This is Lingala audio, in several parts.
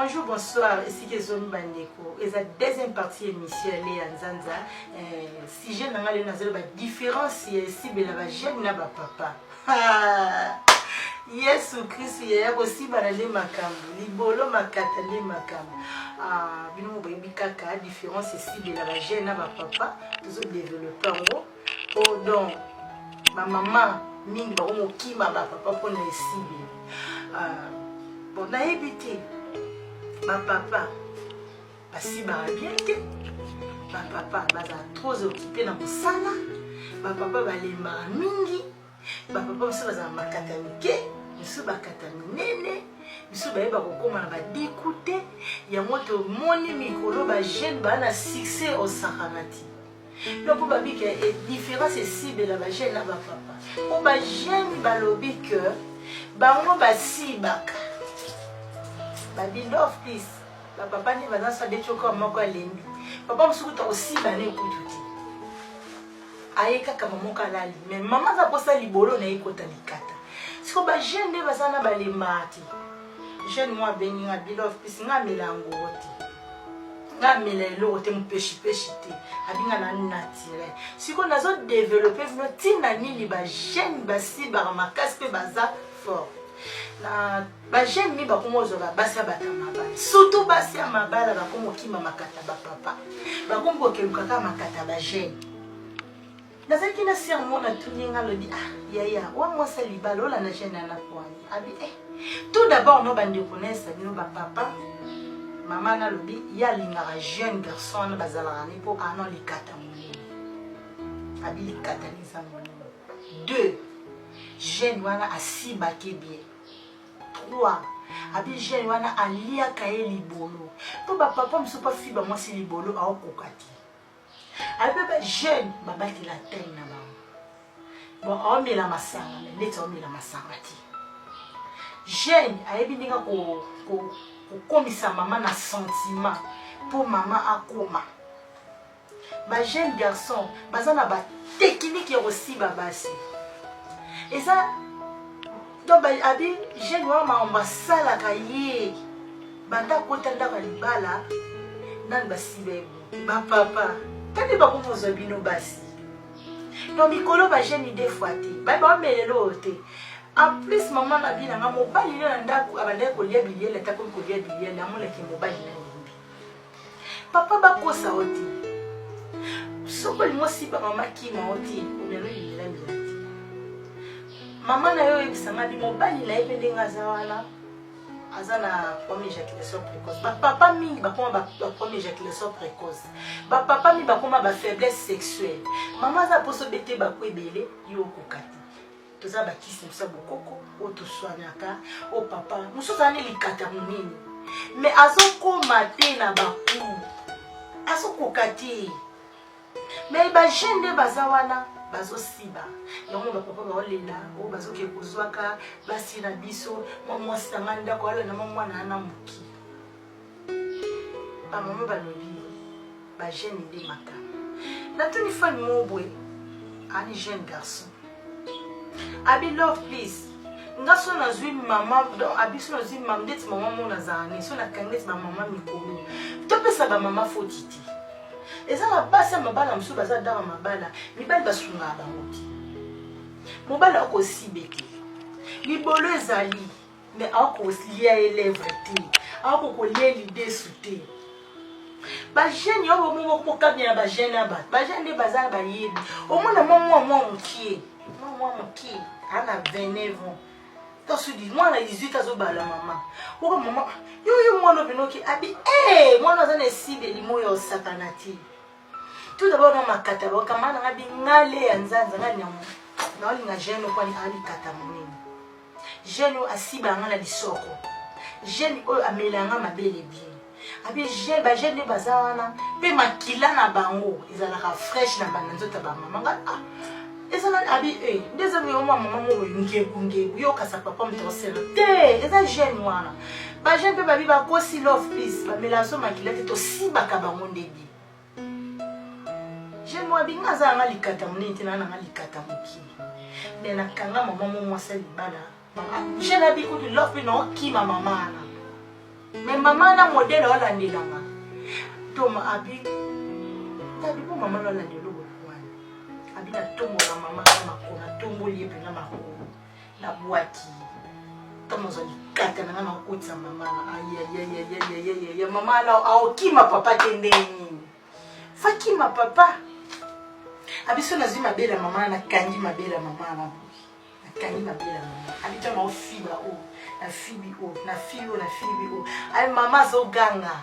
Bonjour, bonsoir, ici Kezomi Bandeko. Et la deuxième partie émission est en Zanza. Si je n'ai pas de différence, si je n'ai pas papa. Yesu Christ, il y a aussi des makambo. Libolo makata les makambo. Bino baby kaka différence ici de la jeune na papa. Tous développeurs. Oh donc ma maman mingi ba mo kima ba papa pour na ici. Bon na éviter. Ma papa, si bien que ma papa va trop occupé dans le sala, ma papa va les mingi, ma papa aussi va makatamike, monsieur va kataminene, monsieur va va d'écouter, il y a moi de mon micro, va jeune va na succès au saramati. Donc pour babi que est différence est si de la jeune na papa. Pour ba jeune ba lobby que ba mo ba si baka. Baby love please. Papa ni bana sa de choko moko alembi. Papa musukuta aussi bana ekututi. Ayeka kama moka lali. Mais maman za posa libolo na ekota likata. Siko ba jeune de bazana balemati. Jeune moi beni nga love please nga melango oti. Nga melelo ote mpeshi te. Abinga na naturel. Siko nazo développer vino tina nili ba jeune basi ba makasi pe baza fort. Na ba jeune mi ba komozo ba basa batamaba surtout basi ya mabala ba komo kima makata ba papa ba kombo keluka ka makata ba jeune na zaki na si amona tuninga lo di ya wa mo sa libalo la na jeune na kwani abi tout d'abord no bandi connaître bino ba papa maman na lobi ya linga jeune garçon na bazala ni po anon likata moni abi likata ni sa moni 2 jeune wana asiba ke bien 3. Abi jeune wana alia kaye libolo. To ba papa mso pa fi ba mwasi libolo a okokati. Abi ba jeune ba bati la tête na ba. Bon on met la masanga, mais leta on met la masanga ti. Jeune ayebi ndinga ko komisa mama na sentiment pour maman akoma. Ba jeune garçon bazana ba technique aussi ba basi. Et ça donc abi jeune wa ma sala kaye bata kotanda ka libala nan basibe ba papa tani ba komozo bino basi donc mikolo ba jeune des fois ti ba melelo te en plus maman na bina nga mobali na ndako abanda ko lia biliele ta ko lia biliele amole ke mobali na nimbi papa ba kosa oti soko li mosi ba mama ki ma oti omelo yila mila maman na yo ebisanga bi mobali na epende ngazawana azana premier éjaculation précoce ba papa mingi ba koma ba premier éjaculation précoce ba papa mi ba koma ba faiblesse sexuelle maman za poso bete ba kwebele yo kokati toza ba kisi msa bokoko o to soanaka o papa musuka ne likata munini mais azokoma te na ba ku azokokati mais ba jende bazawana bazo siba yango ba papa ba olela o bazo ke kozwaka basi na biso mwa sanganda ko ala na mwana na muki ba mama ba lobi ba jeune de maka na tuni fan mobwe ani jeune garçon abi love please ngaso na zwi mama abi so na zwi mama det mama mona zane so na kanget ba mama mikolo to pesa ba mama fotiti eza na basi mabala msu baza dara mabala mibali basunga bango mobala ko sibeke libolo ezali mais ako lia élève te ako ko lia l'idée souté ba jeune yo mo ko kabia ba jeune aba ba jeune bazala ba yebi o mona mo mkie ana 29 ans to su di mwana 18 azo bala mama o mama yo mwana binoki abi mwana zane sibe limo yo sakanati. Tout d'abord dans ma catalogue, quand on a bien allé en Zanza, on a jeune au point de catamouine. Jeune au assis dans la disoko. Jeune au amélanga ma belle et bien. Abi jeune de bazana, pe makila na bango, ils ont la fraîche na bananzo tabama. Ils ont abi des amis au maman nge yo kasa papa mtosela. Te, ils ont jeune wana. Ba jeune pe babi ba kosi love please, ba melazo makila te to si bakabango ndebi. Je moi bien azanga likata muniti na nga likata muki mais na kanga maman mo mwasa libala je na bi ko love no ki mama na Mais maman na modèle olandelanga. Toma abi. Tabi po maman olandelo bokwana. Abi na tombo la maman na makona, tombo liebe na makona. Na boaki. Toma zali kata na makotsa maman. Aïe. Maman la aokima papa tendeni. Fakima papa. Abiso na zima bela maman na kangi mabela maman na. Na kangi mabela maman. Abita ma fiba o. Na fibi o, na fibi o. Ay mama zo ganga.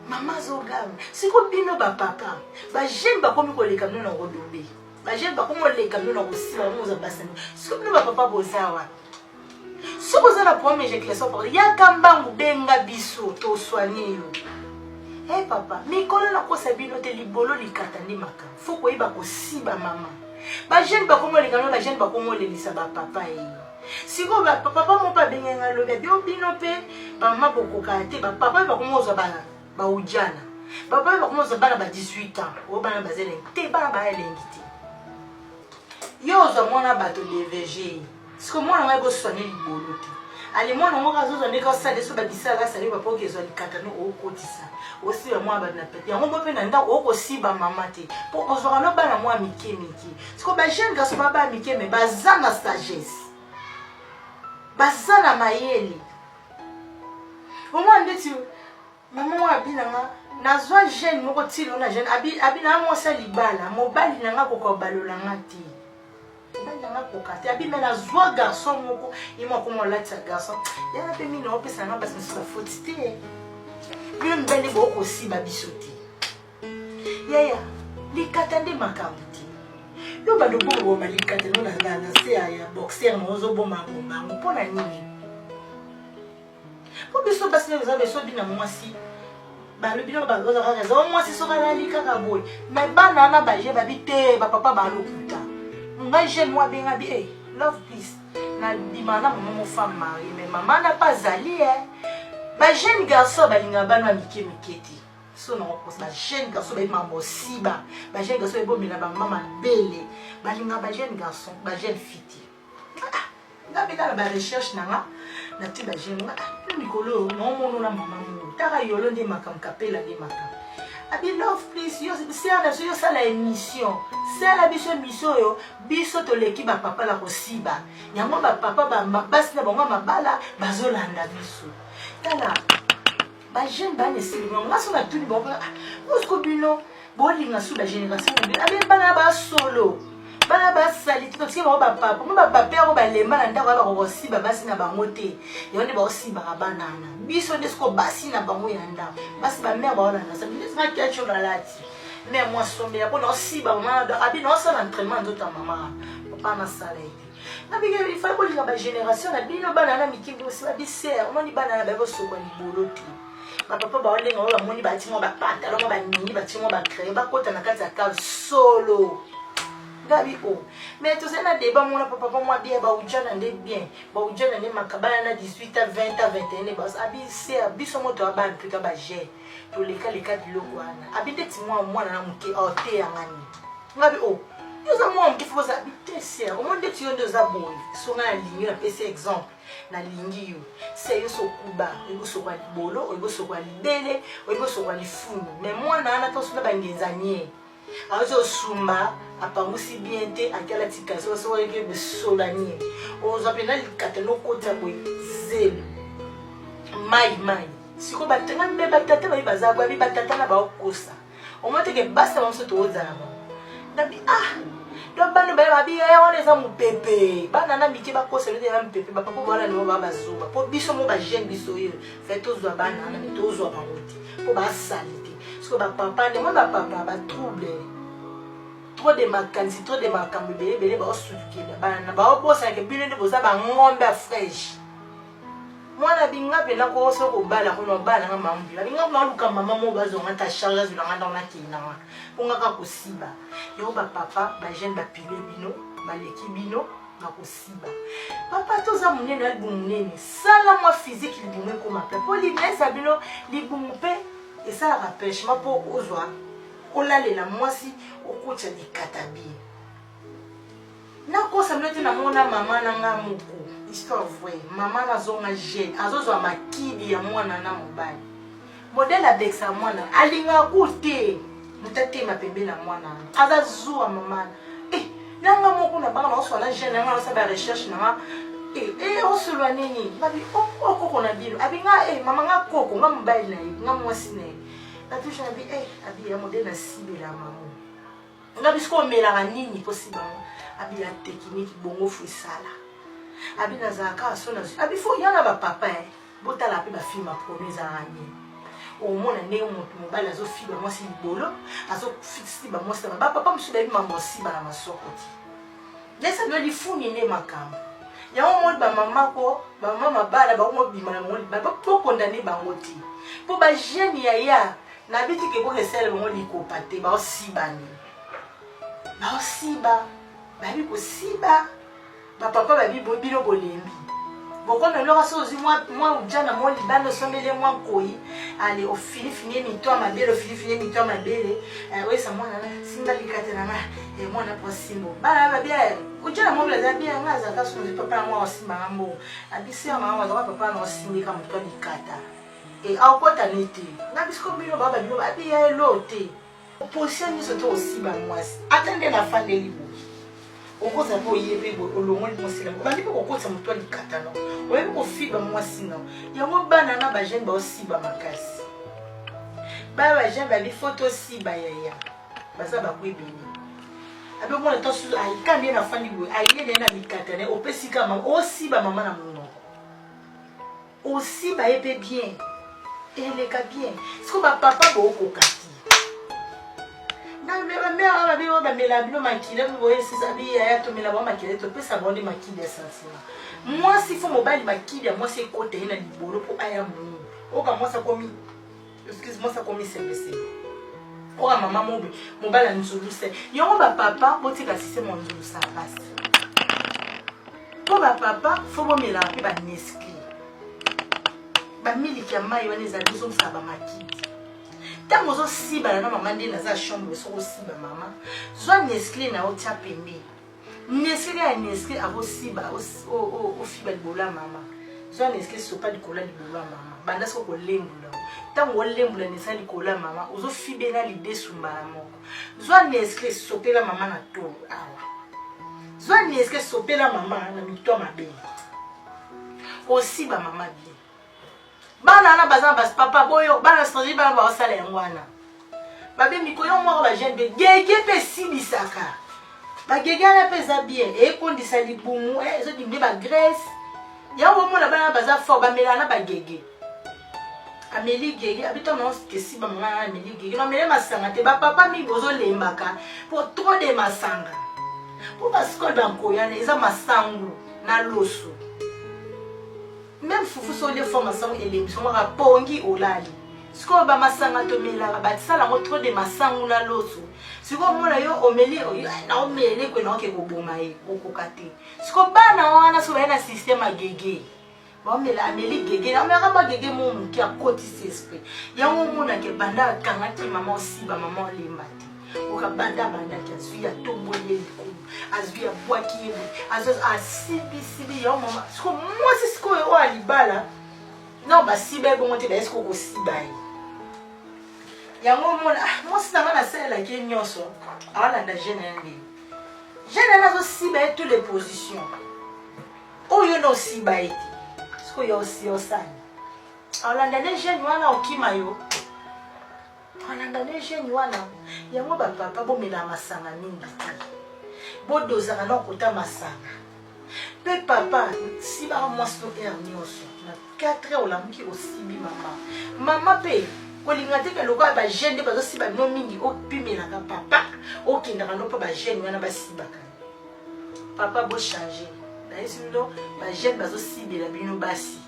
Mama zo ganga. Siko bino ba papa. Ba jeune ba komi ko leka no na rodobe. Ba jeune ba komo leka no na kosiba mo za basano. Siko bino ba papa bozawa. Siko za na premier éclaircissement pour ya kambangu benga biso to soigner yo. Eh papa, mikolo na kosa bino te libolo likata ndi maka. Foko iba kosiba mama. Ba jeune ba komo leka no ba jeune ba komo lelisa ba papa e. Si vous papa mon pas bien le bébé bino pe maman boko kate ba papa ba komoza bana ba ujana papa ba komoza bana ba 18 ans o bana bazele te bana ba elengiti yo zo mona bato de VG si ko mona ngabo soigner libolo te ali mona ngo kazo zo ndeka sa de so ba bisala sa ba poke zo likata no o kotisa aussi moi ba na pete ngo pe na nda o ko siba mama te po ozo no bana moi mike si ko ba jeune ga so ba mike me ba zana sagesse basana mayeli omwa ndeti maman wa binanga nazwa jeune moko tilo na jeune abi na mo sa libala mobali nanga ko balola ngati mobali nanga ko kati abi me nazwa garçon moko imo ko mo lati garçon yana pe mino opesa nga basi sa faute bino mbele bo ko si ba bisote yaya likatande makamti yo ba dobo bo malikate no na se ya boxer no zo bo mangomba mpona nini po biso basi na zabe so bina mwasi ba lo bino ba zo za raison mwasi so kana likaka boy mais bana na ba je ba bite ba papa ba lokuta nga je moi benga bi love peace na dimana maman femme mariée mais maman n'a pas zali ba jeune garçon ba linga bana miketi so na ko ba jeune garçon ba mambo siba ba jeune garçon ba bomina ba mama belle ba linga ba jeune garçon ba jeune fille nga bela ba recherche nanga na ti ba jeune nga mikolo no mono na mama mo taka yolo ndi makam kapela ndi makam abi love please yo c'est na so ça la émission c'est la mission yo biso to leki ba papa la ko siba yango ba papa ba basi na bango mabala bazolanda biso tala ba jeune ba ne silima nga so na tuni ba ko bino bolinga sous la génération abi bana ba solo bana ba salite to tike ba papa mo ba papa ba lema na ndako ba ko siba basi na bango te yone ba siba banana biso desko basi na bango ya ndako basi ba mère ba olanda ça biso na kiacho la lati mais moi sombe ya pona siba mama abi no ça l'entraînement de ta maman papa na salite abi il faut que la génération na bino bana na mikimbi aussi ba biser on ni bana ba so ko libolo te ba papa ba olenga ba moni ba timo ba pantalon ba nini ba timo ba créer ba kota na kati ya cave solo gabi o mais tout ça na débat mon papa moi bien ba ujana ndé bien ba ujana ndé makabana na 18 à 20 à 21 ba abi c'est biso moto ba plutôt ba j'ai to les cas de lokwana abi de timo mwana na muke ote yangani gabi o nous avons qui faut habiter c'est au monde de tio de zaboy so na ligne na PC exemple na lingi yo c'est yo so kuba yo so kwa libolo yo so kwa libele yo so kwa lifumu mais moi na to so ba ngenzanie azo sumba apangusi bien te akala tika so so yeke be solanie o zapena likatelo kota boy zelo mai siko batanga mbe batata ba bazagwa bi batata na ba okosa o mote ke basta ba so to ozana nabi do bano ba bi ya wana za mupepe bana na miki ba kosa le na mupepe ba papa bana no ba bazuba po biso mo ba jeune biso yo fait to zo bana na to zo ba ngoti po ba salite siko ba papa ne mo ba papa ba trouble trop de makansi trop de makambe bele ba osukela bana ba obosa ke bino ne boza ba ngombe fresh mwana binga pena ko so ko bala ko no bala nga mambi la binga ko luka mama mo bazo ngata charge zu nga ndona kina ponga ka kosiba yo ba papa ba jeune ba pile bino ba leki bino na kosiba papa to za munene al bunene sala moi physique li bunene ko ma po li nesa bino li bumupe et ça rappelle ma po ozwa olale la mwasi okocha di katabi na ko sa mlete na mona mama na nga muko histoire vraie maman nazonga jeune azozwa makidi ya mwana na mobali modèle abekisa mwana alinga kute mutatema pembe na mwana azazua mama nanga moko na bana osala jeune nanga osala recherche nanga osolo nini babi okoko na bino abinga mama nga koko nga mobali na ye nga mwasi na ye na toujours abi abi ya modèle na sibela maman nga bisko melaka nini possible abi ya technique bongo fusala abi nazaka sona abi fo yana ba papa botala pe ba film a premier zani au mona ne moto mobali azo fiba mwasi libolo azo fixi ba mwasi ba papa msuba bi mama si ba na masokoti lesa do li funi ne makambo ya mo ba mama ko ba mama bala ba mo bima na mo ba po condamner bango ti po ba jeune ya na biti ke ko resele mo li ko pate ba osibani ba osiba ba bi ko siba ba papa ba bi bobilo bolembi boko na loka sozi moi ujana mo libano somele moi koi ale o fini mi to mabele fini mi to mabele we sa mwana simba likate na mwana po simbo bala ba bien ujana mo blaza bien ngaza ka sozi papa moi osimba ngambo abisi mama wa papa na osimbi ka mto likata au kota niti na bisko bino baba bino ba bien lote position ni soto osiba mwasi atende na fande libo okoza po yebe olongo mosela bandi ko kokotsa mutwa likata no oyebi ko fiba mwasi no yango bana na ba jeune ba osiba makasi ba jeune ba bi photo siba yaya baza ba kwebeni abe mona to su ai kandi na fandi bo ai yene na likata ne opesika mama osiba mama na muno osiba ebe bien ele ka bien siko ba papa bo okokati na beba mère ba bibo ba mela bino makile bo yesisa bi ya to mela ba makile to pesa bonde makile sensima moi si faut mobile makile moi c'est côté na libolo po aya mu oka moi ça komi excuse-moi ça komi CBC oka mama mobe mobile nzulu se yo ba papa botika sise mon nzulu sa passe po ba papa faut bo mela pe ba neski ba miliki ya mai wana za biso msaba makile tango zo siba na mama ndi na za chambre so siba mama zo Nestlé na otia pembe Nestlé ya Nestlé avo siba o fiba libola mama zo Nestlé so pas likola libola mama banda so ko lembula tango lembula ne sa likola mama ozo fibela lide sumba moko zo Nestlé so pela mama na to awa zo Nestlé so pela mama na mito mabe o siba mama bi bana na bazan bas papa boyo bana sanji bana ba osala ngwana babe mikoyo mo ba jeune be gege pe sibisaka ba gege na pesa bien e kondisa libumu zo dimbe ba graisse ya wo mo na bana bazan fort ba melana ba gege ameli gege abito no ke siba mama ameli gege no mele masanga te ba papa mi bozo lembaka pour trop de masanga pour parce que dans koyane eza masangu na loso même fufu so les formations et les sont rapongi olali siko ba masanga to mela ba tsala mo trop de masangu na loso siko mona yo omeli na omeli ko na ke ko boma e ko kokate siko bana wana so na système agege ba mela ameli gege na mera ba gege mo muki akoti esprit ya mo mona ke banda kangati mama osiba mama lemati okabanda banda ke azuya tomboye azuya bwaki azo asibi ya mama siko moi c'est siko o alibala non ba sibe bon te ba siko ko sibai ya mona moi c'est na sala ke nyoso ala nda jeune na zo sibai toutes les positions o yo no sibai siko yo si osani ala nda jeune wana okima yo anandane jeune wana yango ba papa bo mela masanga mingi bodoza na kota masanga pe papa si ba moi sto nyoso na 4 heures la muki osibi mama pe ko lingate ke loka ba jeune ba zo siba no mingi o pimela ka papa o kindaka no pa ba jeune wana ba sibaka papa bo changer na isilo ba jeune ba zo sibela bino basi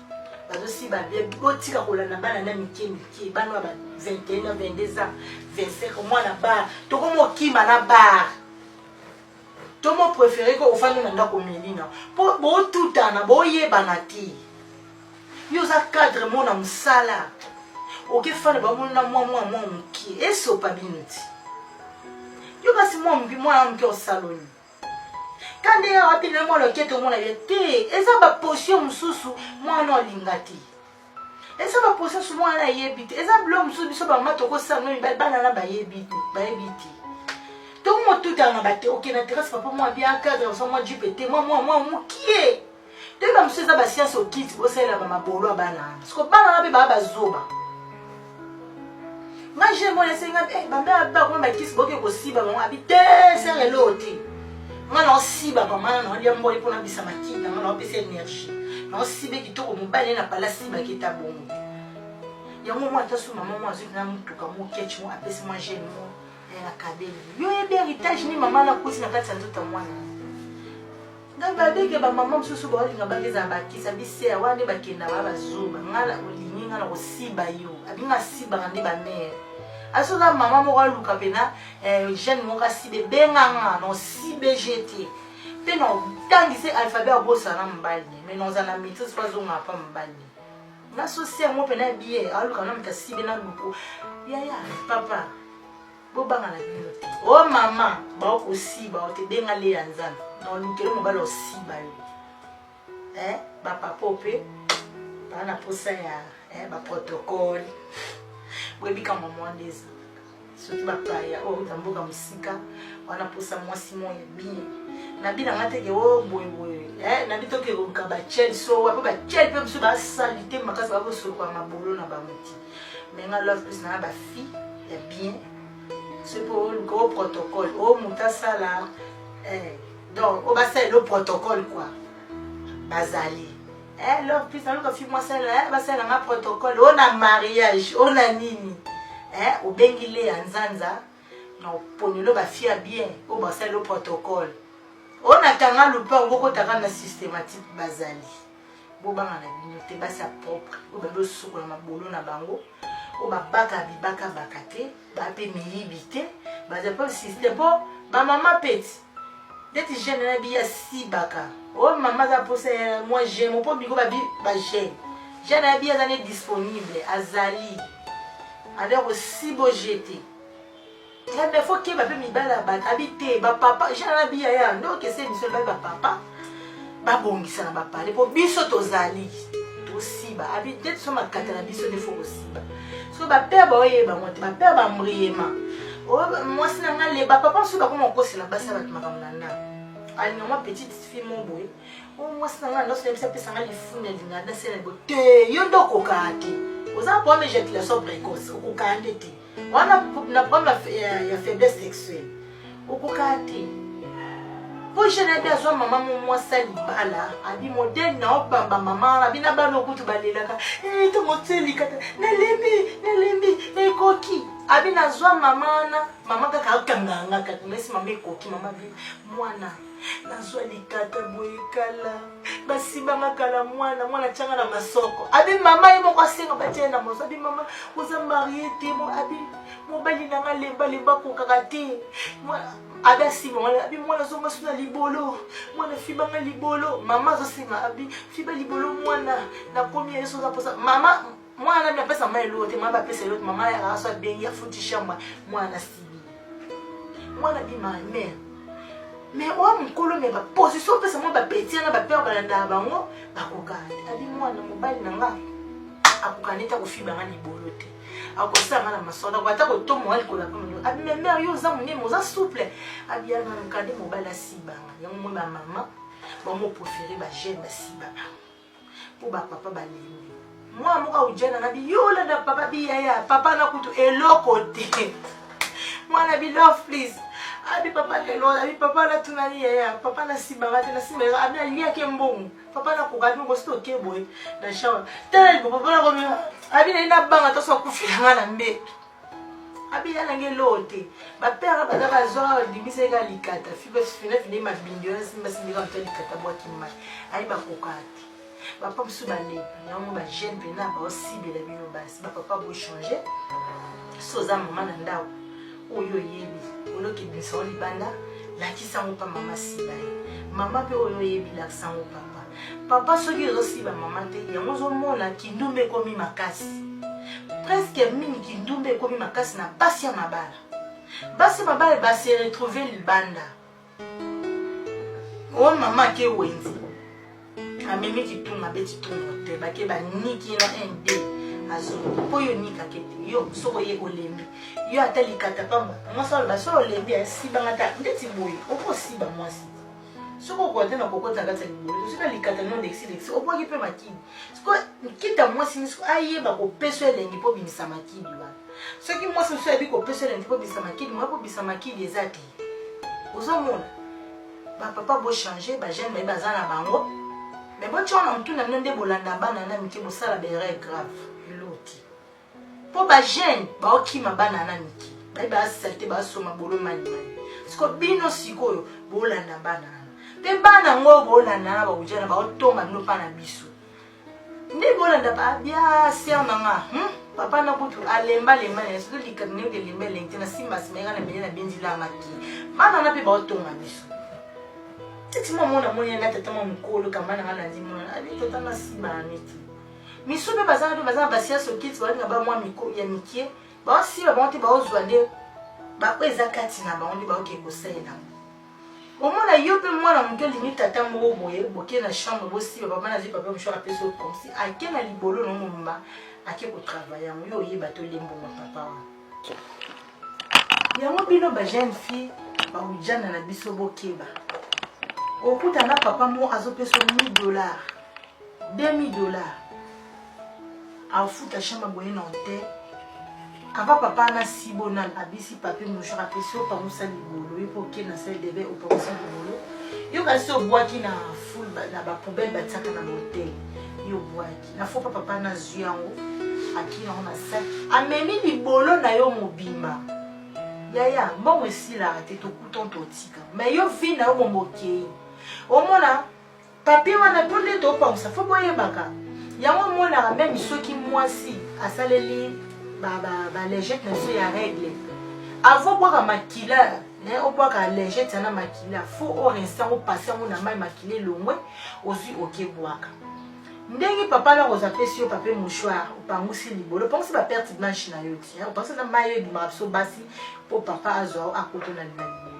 bazosi ba botika kolana bana na mike bana ba 21 22 ans 25 mois na bar to ko mokima na bar to mo préféré ko ofana na ndako melina po bo tutana bo yebana ti yo za cadre mona musala oke fana ba mona mwa mki eso pa binuti yo basi mwa mki o saloni quand il y a rapidement moi le quête au monde et ça va potion mususu moi non lingati et ça va potion sur moi là yebite et ça blom mususu biso ba matoko ça no bana na ba yebite tout moi tout dans ba te OK n'intéresse pas moi bien cadre ça moi du pété moi qui est de ba mususu ça ba science au kit bo ça là ba mabolo bana parce que bana na ba zoba moi j'aime mon enseignant ba mère ba ko ba kis boke ko siba mo habite c'est l'autre moi non siba maman non dia mboyi pona bisa makina non pesa énergie non sibe kitoko mobali na pala siba kita bongo ya mo mwata su maman mo azu na mutuka mo ketch mo apesi mo jeune mo na kabeli yo ebe héritage ni maman na kusi na kati ya nzoto mwana ngaba deke ba maman mususu ba linga bageza bakisa bise wande bakenda ba bazuba ngala olinga na ko siba yo abinga siba ngande ba mère asoka maman moko luka pena jeune moko sibe benganga non sibe jeté pe non tangise alphabet abosana mbali mais non za na maîtrise pas zonga pa mbali na social mo pena bien aluka na mta sibe na luko ya papa bo banga na bino oh maman ba ko siba o te benga le yanzana non lukelo mo ba lo siba yo ba papa pe ba na posa ya ba protocole webi kama mwandeza surtout bakaya o tamboka musika wana posa mwasi mo ya bien na bina ngate ke o boy na bitoke ko kaba chel so wa ba chel pe musu ba salite makasa ba so kwa mabolo na ba muti menga love plus na ba fi ya bien c'est pour le gros protocole o muta sala donc o ba ça le protocole quoi bazali love plus na lo fi moi ça là ba ça na protocole on a mariage on a nini au bengile ya nzanza na ponelo ba fia bien au basel le protocole on a kanga le pas ngoko taka na systématique bazali bo banga na binote ba sa propre o ba do suko na mabolo na bango o ba baka bibaka bakate ba pe milibité ba za pas système bo ba mama peti d'être jeune na bi ya si baka o mama za poser moi j'aime po biko ba bi ba jeune na bi ya disponible azali avec aussi beau jeté là il faut que ba pe mi bala ba habiter ba papa jana biya ya donc c'est monsieur ba papa ba bongisa na ba parler pour biso tozali to siba habiter so makata na biso de faut aussi ba so ba père ba oye ba monte ba père ba mriema o moi sina ngale ba papa so ba ko moko sina ba sa ba makamana ali ngama petite fille mon boy o moi sina ngale no se pesa ngale fune linga da sele bo te yo ndoko kati aux enfants mais éjaculation précoce au kandete wana na problème ya faiblesse sexuelle au kokate pour jeune bien so maman moi sali bala abi modèle na obamba maman abi na bano kutu balelaka to moteli kata na lembi koki abi na zwa maman na maman kaka kanganga kata mesi maman koki maman bi mwana nazwa likata boyekala basiba makala mwana changa na masoko abi mama ye moko asenga batie na moso abi mama oza marié te mo abi mobali na lemba ko kakate abi asima mwana abi mwana zonga suna libolo mwana fibanga libolo mama zo singa abi fiba libolo mwana na komi yeso za posa mama mwana na pesa mai lote mama pesa lote mama ya raso bengi afuti shamba mwana sibi mwana bi ma mère mais on mukolo me ba position pesa mo ba petit na ba père balanda bango bakokande abi mwana mobali nanga akokaneta ko fiba ngani bolote akosanga na masoda ko ata ko tomo ali ko la komo abi mère yo za munye mo za souple abi ya na mukande mobali asibanga yango mo ba mama ba mo préférer ba jeune ba sibanga pour ba papa ba limbi moi moka ujana na bi yo la da papa bi ya papa na kutu eloko te mwana bi love please abi papa lelo abi papa na tunani ya papa na simba na simba abi aliya ke mbongo papa na kokati ngo sto ke boy na shawa tele papa na ko abi na banga to so kufila na mbe abi yana ngelote ba père ba ka zo dibise ka likata fibe fina fina ma bindio simba simba ka likata bwa kimma ai ba kokati ba papa subale na mo ba jeune pena ba aussi bela bino basi ba papa bo changer soza mama na ndao oyo yebi oloki biso libanda lakisa ngo pa mama sibai mama pe oyo yebi lakisa ngo papa soki rosiba mama te yango zo mona kindumbe komi makasi presque mingi kindumbe komi makasi na basi ya mabala basi se retrouver libanda Oh maman qui est wenzi. Amemi qui tourne, abeti tourne te, bake ba niki na ende. Azo, po yo nika kete, yo soko ye olembi. Yo atali katapamba. Moi ça ba so olembi si bangata, ndeti boy, oko si ba moi si. Soko ko tena ko kota kata libolo. Sika likata no lexi. Opo ki pe makini. Siko kita moi si siko aye ba ko peso elengi po binisa makini ba. Soki moi so so bi ko peso elengi po binisa makini, moi po binisa makini ezati. Ozomona. Ba papa bo changer, ba jeune ba bazana bango. Mais bon tu on tout na nde bolanda bana na miki bosala bere grave. Loti. Po ba jeune ba okima bana na miki. Ba salte ba soma bolo mani. Siko bino sikoyo bolanda bana. Te bana ngo bolanda na ba ujana ba otonga no pana biso. Ndi bolanda ba bia serna nga. Papa na kutu alemba lemba ne so likane de lemba lengte na simba simega na benya na benzila maki. Bana na pe ba otonga biso. Titi mama na moni na tata mama mkolo kama na ngala ndimo na ali tata na simba neti. Miso be bazana basia sokiti ba nga ba mwa miko ya mikie. Ba si ba bonte ba ozwande ba kweza kati na ba ondi ba oke kosela. Au moins la yo pe moi na mke limite tata mo boye boke na chambre bosi papa na zi papa mcho apeso comme si ake na libolo no mumba ake ko travailler yo ye bato lembo mo papa wa. Ya mo bino ba jeune fille ba ujana na biso bokeba. Okuta na papa mo azopeso $1000, $2000. A futa chambre boye na hotel. Avant papa na sibonal abisi papi mouchou apeso pa musa libolo yo poke na salle de bain au pa musa libolo yo kasi obwaki na full na ba poubelle bataka na hotel yo bwaki na fo papa na zuyango akina na sac amemi libolo na yo mobimba yaya mbongo esila te to kuton to tika mais yo vi na yo momoke omona papi wana to le to pa musa fo boyebaka yango mona même soki mwasi asaleli ba légette na so ya règle avant boire makila né on boire ka légette na makila faut au instant au passer on na mai makile longwe ozi oke boaka ndenge papa la rosa pesio papa mouchoir opangusi libolo pense ba perte blanche na yo ti on pense na mai de mapso basi po papa azo akoto na libolo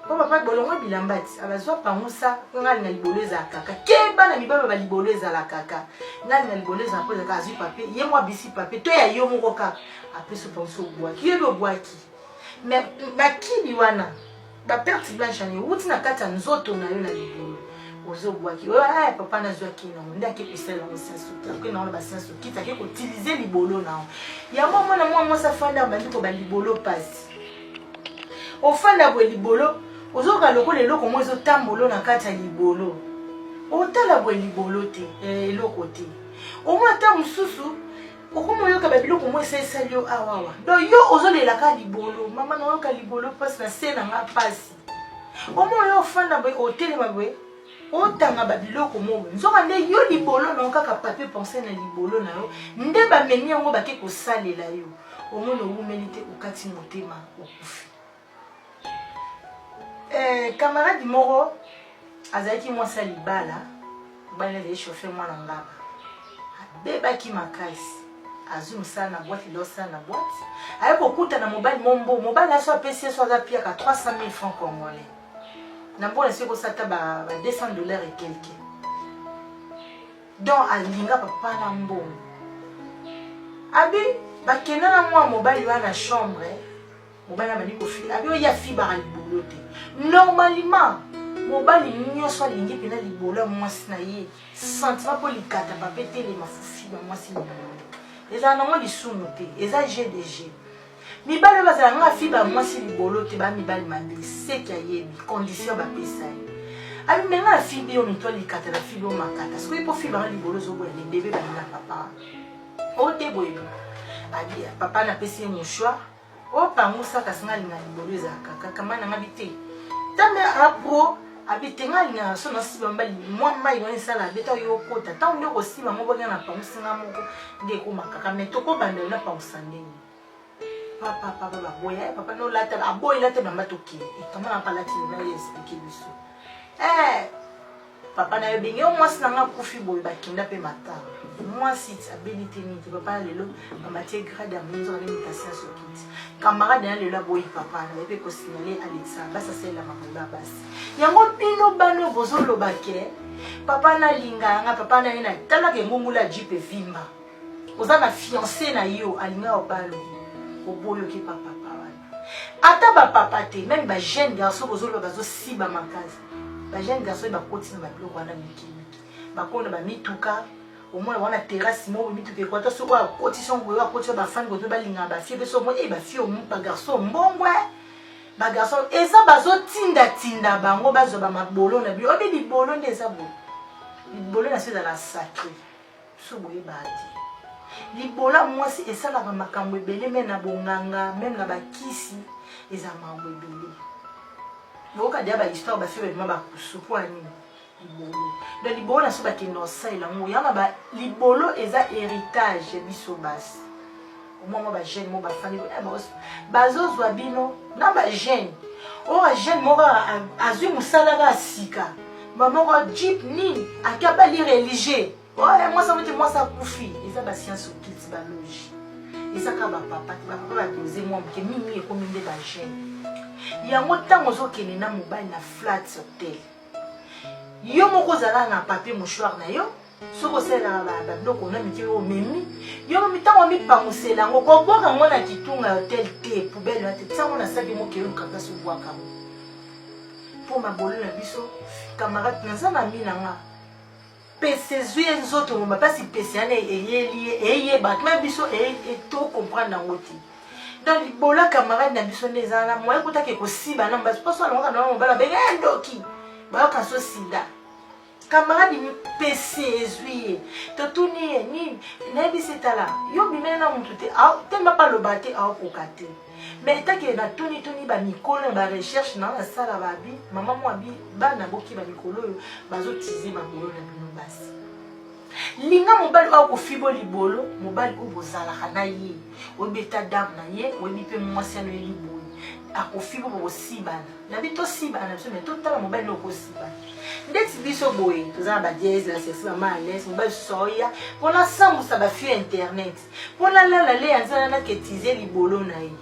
po papa bolongo bilambati abazo pangusa ngali na libolo za kaka keba na mibaba ba libolo za la kaka ngali na libolo za po za kazi papier ye moi bisi papier to ya yo moko kaka apeso pangusa obwaki ye lo bwaki mais bakili wana ba perte blanche ni wuti na kata nzoto na yo na libolo ozo bwaki ouais papa na zwaki na ndaki kusela musenso ke na ba senso kita ke ko utiliser libolo na ya mama na moi sa fanda ba ndiko ba libolo pasi ofanda bo libolo ozoka lokole loko mo ezo tambolo na kati ya libolo otala bo libolo te eloko te omwa ta mususu okomo yoka ba biloko mo esali yo awawa do yo ozolela ka libolo mama na yoka libolo pasi na sena nga pasi omwa yo ofanda bo otelema bo otanga ba biloko mo nzoka nde yo libolo na kaka papier penser na libolo na yo nde ba meni yango ba ke ko salela yo omona omelite okati motema okufi. Camarade moro azaki moi sa libala bana le chauffeur moi na ngaba beba ki makasi azum sana boîte lo sana boîte ayo kokuta na mobile mobile aso apesi so za pia ka 300,000 francs congolais na bona siko sata ba $200 et quelques donc alinga papa na mbongo abi bakena na moi mobile wana chambre mobile ba niko fi abi o ya fi ba libolo te normalement mobali nyonso alingi pena libolo mwasi na ye sentiment po likata pape tele mafufi ba mwasi libolo eza na mwa lisumu te eza GDG mibali bazala nga fi ba mwasi libolo te ba mibali mabe seki ayebi condition bapesa ye abi menga fi bi on to likata la fi bi o makata siko ipo fi ba libolo zo boya le bébé ba na papa o te boye abi papa na pesi mouchoir o pangusa kasinga linga libolo za kaka kama na ngabite tambe apro abitenga linga so na siba mbali moi mai wani sala beta yo kota ta ndo ko siba mo bonya na pangusinga moko nde ko makaka metoko bande na pangusandeni papa boya papa no lata aboy lata na matoki kama na palati na expliquer biso papa na yo bengi moi si nanga kufi boy bakinda pe matala moi si abilité ni papa lelo mamatie grade ya munzo na mutation sur kit camarade na lelo boy papa na pe ko signaler Alexa basa sela makoba basi yango bino bano bozolo bake papa na linga nga papa na ina tala ke ngungula jipe vimba ozana fiancé na yo alinga obalo oboyo ki papa ata ba papa te même ba jeune garçon bozolo bazo siba makazi ba jeune garçon ba koti na ba biloko wana mikimiki ba kona ba mituka au moins wana terrasse mo mituka ko to so ba koti son go ba koti ba fan go to ba linga ba fie beso mo e ba fie o ba garçon mbongwe ba garçon eza bazo tinda bango bazo ba mabolo na bi obi libolo ndeza bo libolo na se dans la sacré so boye ba ti libola mwasi esalaka makambo ebele me na bonganga même na bakisi eza makambo ebele boka dia ba histoire ba fait vraiment ba kusupu ani libolo donc libolo na so ba kendo saila ngo yanga ba libolo eza héritage biso basi au moment ba jeune mo ba fani ba zozwa bino na ba jeune o jeune mo ba azui musala ga sika maman ko jeep ni akaba li religieux. Ouais, moi ça veut dire moi ça koufi. Ils ont la science au kit balogi. Ils ont quand papa va doser moi que mimi et comme des bajene. Il y a montant aux autres qui n'est na mobile na flat hotel. Yo moko zala na papier mouchoir na yo. Soko sela ba donc on a mis au memi. Yo mi tango mi pa musela ngo ko boka ngona kitunga hotel te poubelle na te tango na sabi mo ke kaka so boaka. Pour ma bolo na biso camarade na za na mina nga. PC zuye nzoto mo pas si PC ane eye ba même biso et to comprendre na ngoti donc libola camarade na biso ndezana mo ekuta ke ko siba na ba parce que na mo bala benga ndoki ba ka so sida camarade PC zuye to tuni ni na bisitala yo bimena muntu te tellement pas le baté a kokate mais tant que na tuni ba mikolo ba recherche na la sala ba bi maman mo abi ba na boki ba mikolo bazo tizi ba bolo na bino basi linga mobali wa ko fibo libolo mobali ko bozala kana ye obeta dam na ye obi pe mwasi ano libo akofibo bo sibana na bito sibana so mais totala mobali no ko sibana ndeti biso boye tozana ba dièse la sexe mama alaise mobali soya pona sambu sa ba fi internet pona la le anzana na ketize libolo na ye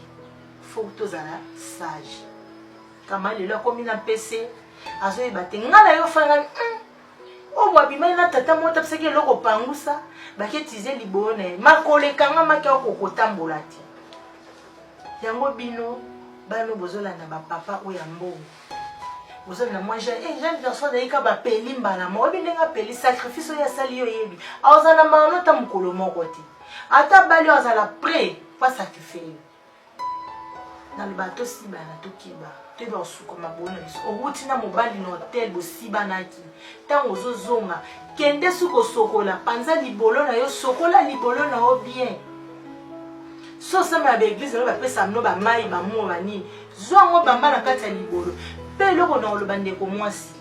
faut tozala sage kama lelo komi na PC azo ebate ngala yo fanga o mwa bima na tata mota pseke loko pangusa baketize libolo na ye makole kanga maki okokotambola ti yango bino bano bozola na ba papa o ya mbongo bozola na moi jeune personne daika ba peli mbala mo obi ndenga peli sacrifice ya sali yo yebi azana mano ta mukolo moko ti ata bali azala prêt pas sacrifier na le bateau si bana to kiba te ba suko mabona biso o wuti na mobali no hotel bo si bana ki tango zozonga kende suko sokola panza libolo na yo sokola libolo na o bien so sama ba église no ba pesa no ba mai ba mo bani zongo bamba na kati ya libolo pe loko na oloba ndeko mwasi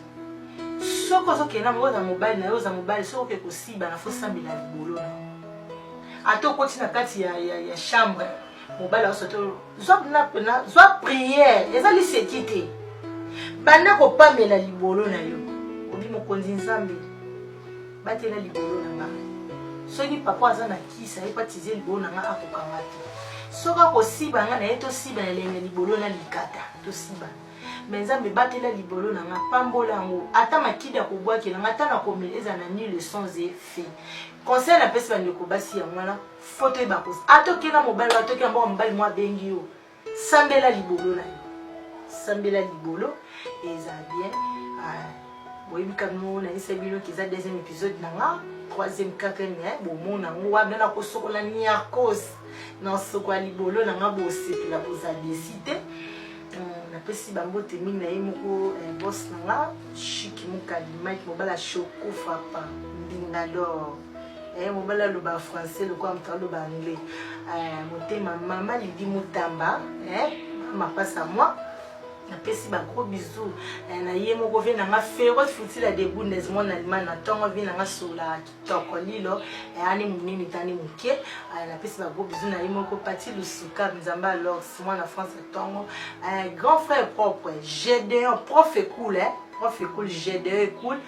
soko zokena mo za mobali na yo za mobali soko ke ko si bana fo sambila libolo na ato koti na kati ya chambre mobala soto zwa prière ezali sekite banda ko pamela libolo na yo obi mokonzi nzambe batela libolo na nga soki papa aza na kisa epatize libolo na nga akokanga te soka kosiba nga na ye tosiba na lenge libolo na likata tosiba mais nzambe batela libolo na nga pambola yango ata makida kobwakela nga ata na komela eza na ni leçons et fait conseil na pesi bandeko basi ya mwana foto ebakosi atokena mobali atokena mboko mobali mwa bengi yo sambela libolo na yo sambela libolo eza bien boyebi kano na yisa bino kiza deuxième épisode na nga troisième quatrième bomona ngo wana na kosokola niakos na sokola libolo na nga bosepela boza décide na pesi bambote mingi na ye moko boss na nga chiki mokali mike mobala choko frappa mbingador mobala loba français lokwa mutalo loba anglais motema mama lidi mutamba ma passe à moi na pesi ba gros bisous na ye moko vient nga féroce futi la debundes mon allemand na tongo vient nga sola kitoko lilo ani munini tani muke na pesi ba gros bisous na ye moko pati lusuka nzamba alors moi na France tongo grand frère propre Gédéon prof cool prof école G2 école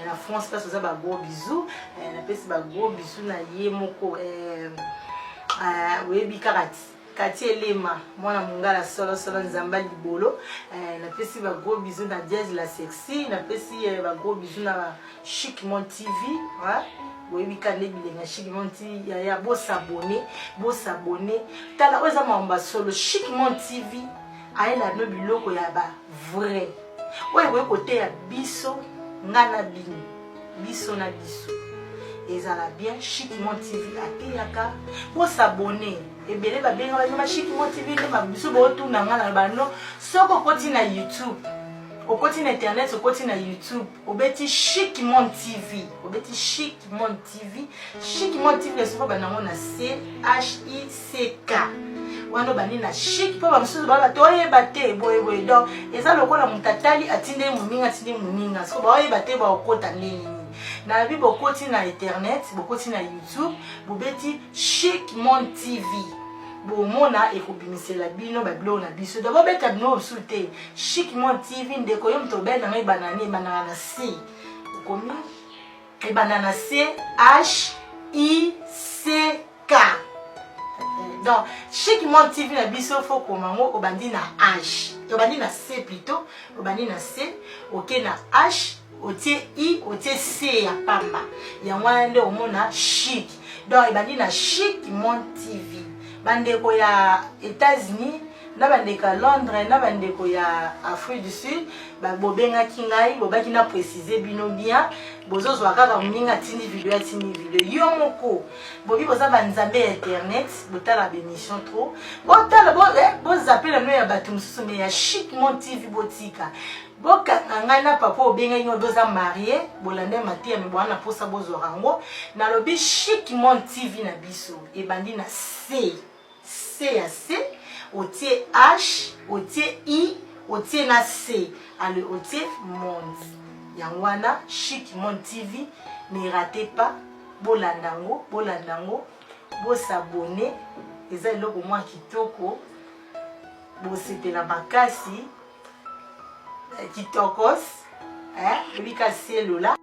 la France passe ça ba gros bisous na pesi ba gros bisous na ye moko webi Kati Elema mwana mungala solo nzamba libolo na pesi ba gros bisous na Diaz la sexy na pesi ba gros bisous na Chic Mon TV webi kande bilenga Chic Mon TV ya bo s'abonner tala oza mamba solo Chic Mon TV aela no biloko ya ba vrai oye côté ya biso ngana bini biso na biso ezala bien Chic Mon TV ateyaka bo s'abonner ebele ba benga ba Chic Mon TV ne ba biso bo tuna ngana bano soko koti na YouTube okoti na internet okoti na YouTube obeti Chic Mon TV Chic Mon TV le soko banango na CHICK wano bani na chic po ba msusu ba toye bate boye donc eza lokola mutatali atinde muninga so ba bate ba okota nini na bi bokoti na internet bokoti na YouTube bobeti Chic Mon TV bomona ekobimisela bino ba blo na biso do bobeta bino sulte Chic Mon TV ndeko yo mto bena ngai banani banana C komi e banana CHICK donc Chic Mon TV na biso fo komango obandi na H obandi na C plutôt obandi na C ok na H otie I otie C ya pamba ya ngwande omona chic donc ebandi na Chic Mon TV bandeko ya États-Unis na bandeko ya Londres na bandeko ya Afrique du Sud ba bobenga kingai bobaki na préciser bino bien bozozwa kaka mninga tini video yo moko bobi boza banzambe internet botala bémission trop botala bozapela no ya bato mususu me ya Chic Mon TV botika bokanga na papa obenga yo boza marié bolande matia me bwana posa bozorango na lobi Chic Mon TV na biso ebandi na C ya C otie H otie I otie na C ale otie monde yangwana Chic Mon TV ne ratez pas bolandango bo s'abonner eza eloko mwa kitoko bo sepela makasi kitokos ebika selola